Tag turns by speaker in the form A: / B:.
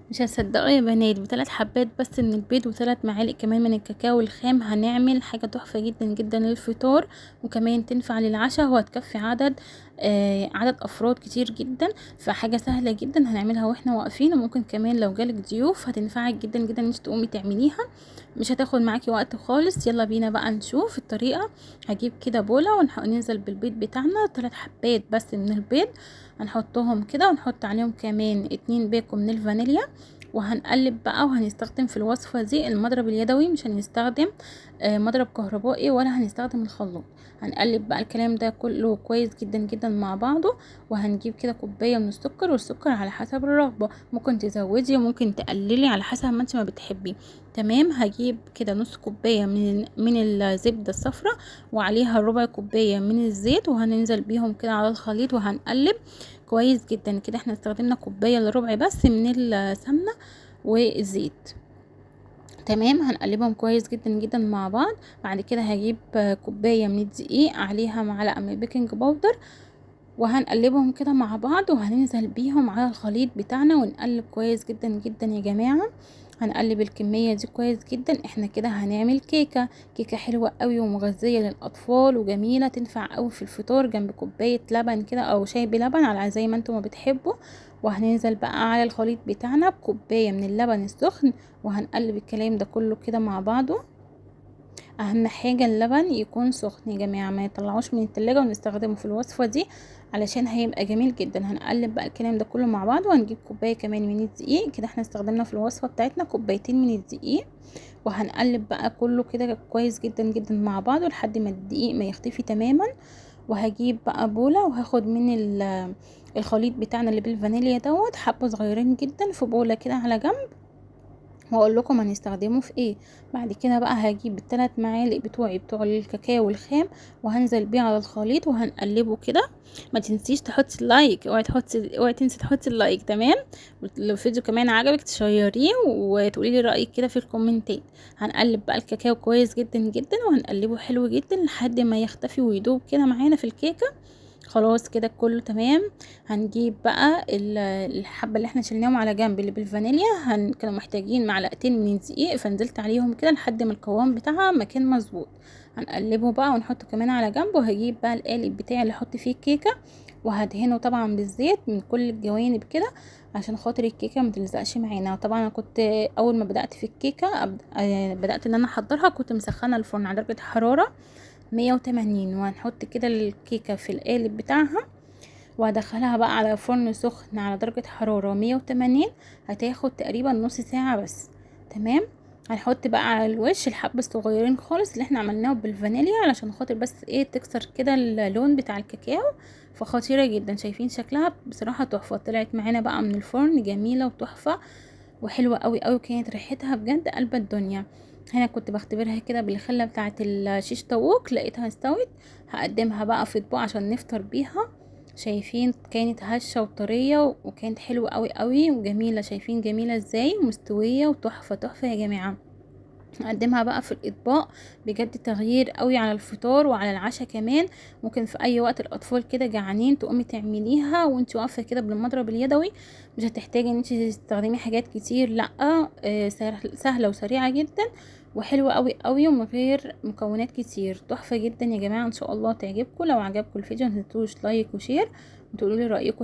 A: مش هتصدقوا يا بنات، ب3 حبات بس من البيض و3 معالق كمان من الكاكاو الخام هنعمل حاجة تحفة جدا جدا للفطار، وكمان تنفع للعشاء وهتكفي عدد افراد كتير جدا. فحاجة سهلة جدا هنعملها واحنا واقفين، وممكن كمان لو جالك ضيوف هتنفعك جدا جدا ان انت تقومي تعمليها، مش هتاخد معاكي وقت خالص. يلا بينا بقى نشوف الطريقة. هجيب كده بولة وننزل بالبيض بتاعنا، 3 حبات بس من البيض هنحطهم كده، ونحط عليهم كمان 2 باكو من الفانيليا، وهنقلب بقى. وهنستخدم في الوصفة دي المضرب اليدوي، مش هنستخدم مضرب كهربائي ولا هنستخدم الخلاط. هنقلب بقى الكلام ده كله كويس جدا جدا مع بعضه. وهنجيب كده كوباية من السكر، والسكر على حسب الرغبة، ممكن تزودي وممكن تقللي على حسب ما انت ما بتحبي. تمام. هجيب كده نص كوباية من الزبدة الصفراء، وعليها ربع كوباية من الزيت، وهننزل بيهم كده على الخليط وهنقلب كويس جدا كده. احنا استخدمنا كوباية الا ربع بس من السمنة والزيت. تمام. هنقلبهم كويس جدا جدا مع بعض. بعد كده هجيب كوباية من الدقيق، عليها معلقة من البيكنج باودر، وهنقلبهم كده مع بعض، وهننزل بيهم على الخليط بتاعنا ونقلب كويس جدا جدا يا جماعة. هنقلب الكمية دي كويس جدا. احنا كده هنعمل كيكة حلوة قوي ومغذية للأطفال وجميلة، تنفع قوي في الفطار جنب كوباية لبن كده او شاي بلبن على زي ما انتم ما بتحبوا. وهننزل بقى على الخليط بتاعنا بكوباية من اللبن السخن، وهنقلب الكلام ده كله كده مع بعضه. اهم حاجة اللبن يكون سخن يا جماعة، ما يطلعوش من التلاجة ونستخدمه في الوصفة دي علشان هيبقى جميل جدا. هنقلب بقى الكلام ده كله مع بعض، وهنجيب كوباية كمان من الدقيق كده. احنا استخدمنا في الوصفة بتاعتنا كوبايتين من الدقيق، وهنقلب بقى كله كده كويس جدا جدا مع بعض لحد ما الدقيق ما يختفي تماما. وهجيب بقى بولة، وهاخد من الخليط بتاعنا اللي بالفانيليا دوت حبة صغيرين جدا في بولة كده على جنب، واقول لكم هنستخدمه في ايه. بعد كده بقى هجيب ال3 معالق بتوع الكاكاو الخام، وهنزل بيه على الخليط وهنقلبه كده. ما تنسيش تحطي اللايك، اوعي تنسي تحطي اللايك. تمام. لو الفيديو كمان عجبك تشيريه وتقولي لي رايك كده في الكومنتات. هنقلب بقى الكاكاو كويس جدا جدا، وهنقلبه حلو جدا لحد ما يختفي ويدوب كده معانا في الكيكه. خلاص كده كله تمام. هنجيب بقى الحبة اللي احنا شلناهم على جنب اللي بالفانيليا، كانوا محتاجين معلقتين من الدقيق، فنزلت عليهم كده لحد ما القوام بتاعها مكان مظبوط. هنقلبه بقى ونحطه كمان على جنب. وهجيب بقى القالب بتاعي اللي احط فيه الكيكة، وهدهنه طبعا بالزيت من كل الجوانب كده عشان خاطر الكيكه ما تلزقش معانا. طبعا انا كنت اول ما بدات في الكيكه بدات ان انا احضرها، كنت مسخنه الفرن على درجه حراره 180، وهنحط كده الكيكه في القالب بتاعها، وهدخلها بقى على فرن سخن على درجة حرارة 180. هتاخد تقريبا نص ساعة بس. تمام. هنحط بقى على الوش الحبة الصغيرين خالص اللي احنا عملناه بالفانيليا علشان خاطر بس ايه تكسر كده اللون بتاع الكاكاو. فخطيرة جدا، شايفين شكلها بصراحة تحفة. طلعت معانا بقى من الفرن جميلة وتحفة وحلوة قوي قوي، كانت ريحتها بجد قلب الدنيا. هنا كنت بختبرها كده بالخلة بتاعة الشيش طاووق، لقيتها استوت. هقدمها بقى في اطباق عشان نفطر بيها. شايفين كانت هشة وطرية وكانت حلوة قوي قوي وجميلة. شايفين جميلة ازاي ومستوية وتحفة تحفة يا جماعة. هقدمها بقى في الاطباق، بجد تغيير قوي على الفطار وعلى العشاء كمان. ممكن في اي وقت الاطفال كده جعانين تقومي تعمليها وانت واقفه كده بالمضرب اليدوي، مش هتحتاجي ان انت تستخدمي حاجات كتير. لا سهله وسريعه جدا وحلوه قوي قوي ومن غير مكونات كتير. تحفه جدا يا جماعه، ان شاء الله تعجبكم. لو عجبكم الفيديو متنسوش لايك وشير وتقولوا لي رايكم.